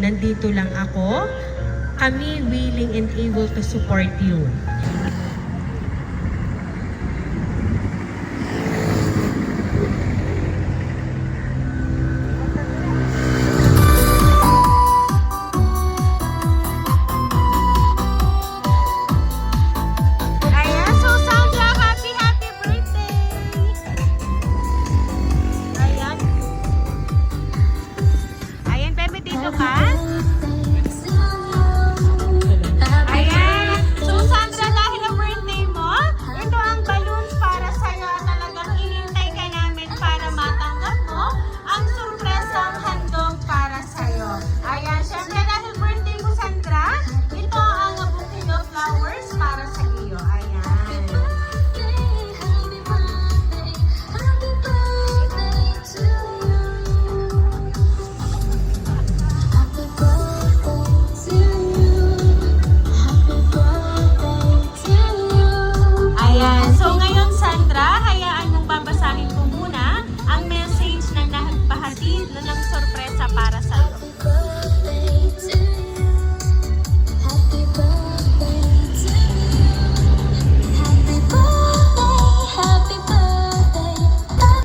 nandito lang ako. Kami willing and able to support you.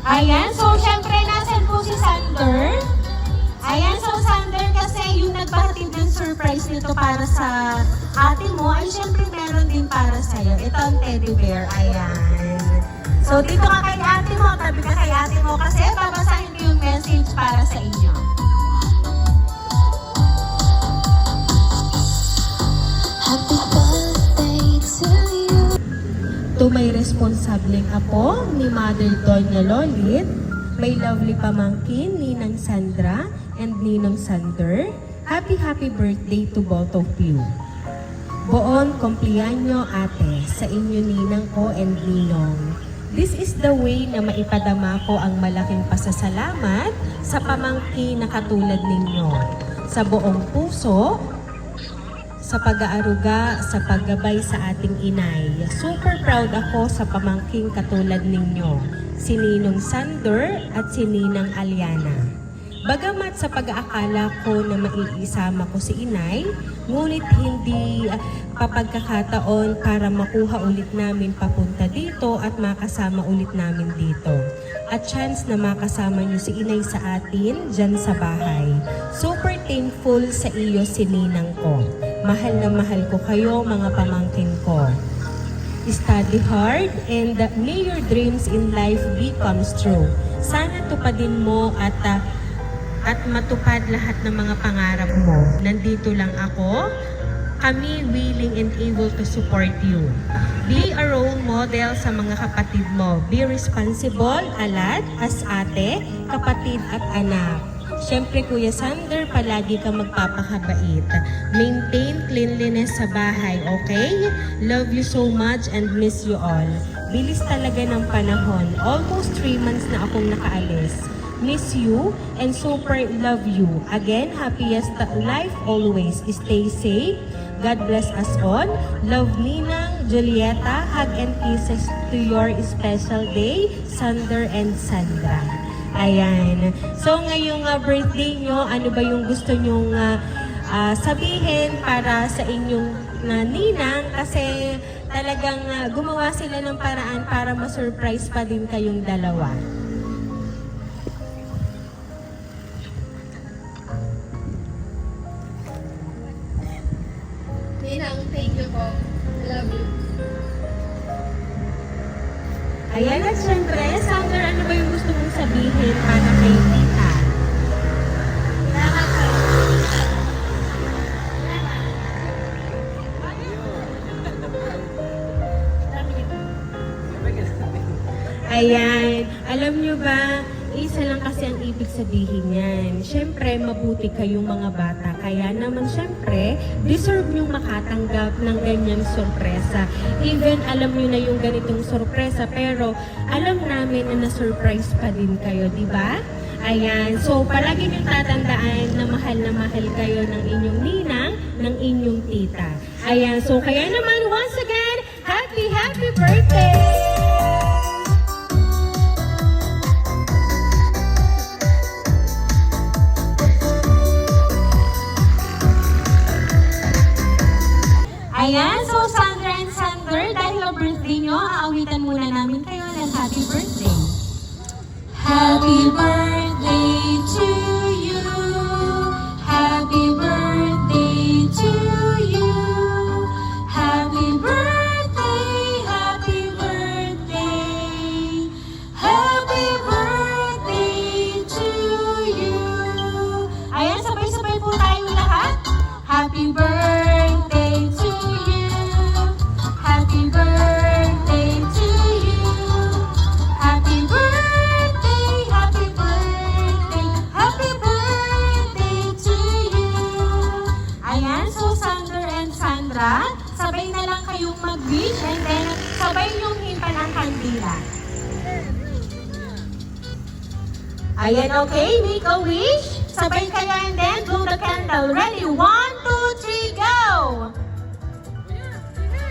Ayan, so syempre nasan po si Sander? Ayan, so Sander kasi yung nagpahatid ng surprise nito para sa ate mo ay syempre meron din para sa'yo. Ito ang teddy bear, ayan. So dito ka kay ate mo, tabi ka kay ate mo kasi babasahin ko yung message para sa inyo. Happy birthday to you. To may responsableng apo ni Mother Doña Lolit, may lovely pamangkin Ninang Sandra and Ninong Sander. Happy birthday to both of you. Buon kumpliyanyo ate sa inyo ninang ko and ninong. This is the way na maipadama ko ang malaking pasasalamat sa pamangkin na katulad ninyo. Sa buong puso, sa pag-aaruga, sa paggabay sa ating inay. Super proud ako sa pamangking katulad ninyo, si Ninong Sander at si Ninang Aliana. Bagamat sa pag-aakala ko na maiisama ko si inay, ngunit hindi papagkakataon para makuha ulit namin papunta dito at makasama ulit namin dito. At chance na makasama niyo si inay sa atin dyan sa bahay. Super thankful sa iyo si Ninang ko. Mahal na mahal ko kayo mga pamangkin ko. Study hard and may your dreams in life becomes true. Sana tupadin mo at matupad lahat ng mga pangarap mo. Nandito lang ako. Kami willing and able to support you. Be a role model sa mga kapatid mo. Be responsible, alad, as ate, kapatid at anak. Siyempre, Kuya Sander, palagi ka magpapakabait. Maintain cleanliness sa bahay, okay? Love you so much and miss you all. Bilis talaga ng panahon. Almost 3 months na akong nakaalis. Miss you and super love you. Again, happiest life always. Stay safe. God bless us all. Love Ninang, Julieta. Hug and kisses to your special day, Sander and Sandra. Ayan. So ngayong birthday nyo, ano ba yung gusto nyong sabihin para sa inyong ninang? Kasi talagang gumawa sila ng paraan para ma-surprise pa din kayong dalawa. Ninang, thank you po. I love you. Ayan, at syempre, Sander, ano ba yung gusto mong sabihin para kay tita? Salamat po. Ayan, alam nyo ba, isa lang kasi ang ibig sabihin yan. Siyempre, mabuti kayong mga bata. Kaya naman siyempre, deserve nyong makatanggap ng ganyang sorpresa. Even alam nyo na yung ganitong sorpresa, pero alam namin na na-surprise pa din kayo, di ba? Ayan, so palagi nyo tatandaan na mahal kayo ng inyong ninang, ng inyong tita. Ayan, so kaya naman once again, happy birthday! inyo, aawitan muna namin kayo ng happy birthday. Happy birthday to you. Happy birthday to you. Happy birthday, happy birthday. Happy birthday to you. Ayan, sabay-sabay po tayo lahat. Happy birthday to you. Happy birthday to you. Happy birthday, happy birthday, happy birthday to you. Ayan, so Sander and Sandra, sabay na lang kayong mag-wish and then sabay yung himpan ang kandila. Ayan, okay, make a wish. Sabay kayo and then blow the candle. Ready? 1, 2, 3, go!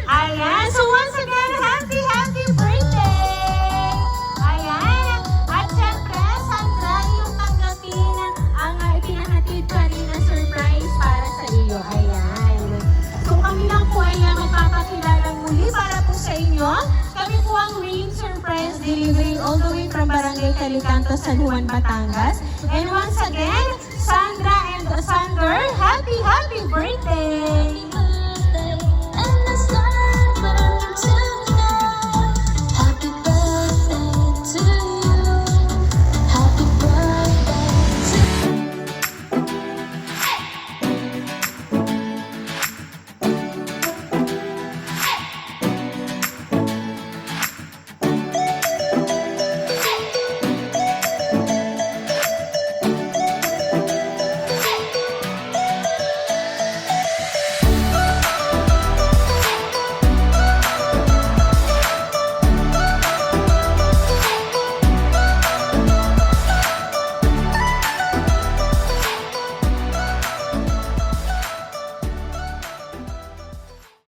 Ayan, so once again, happy, happy birthday! Ayan, at syempre, Sandra, iyong tanggapin ang ipinahatid pa rin na surprise para sa iyo. Ayan. So kami lang po ay magpapakilala muli para po sa inyo. Kami po ang Rain Surprise delivering all the way from Barangay Calicanto, San Juan, Batangas. And once again, Sandra and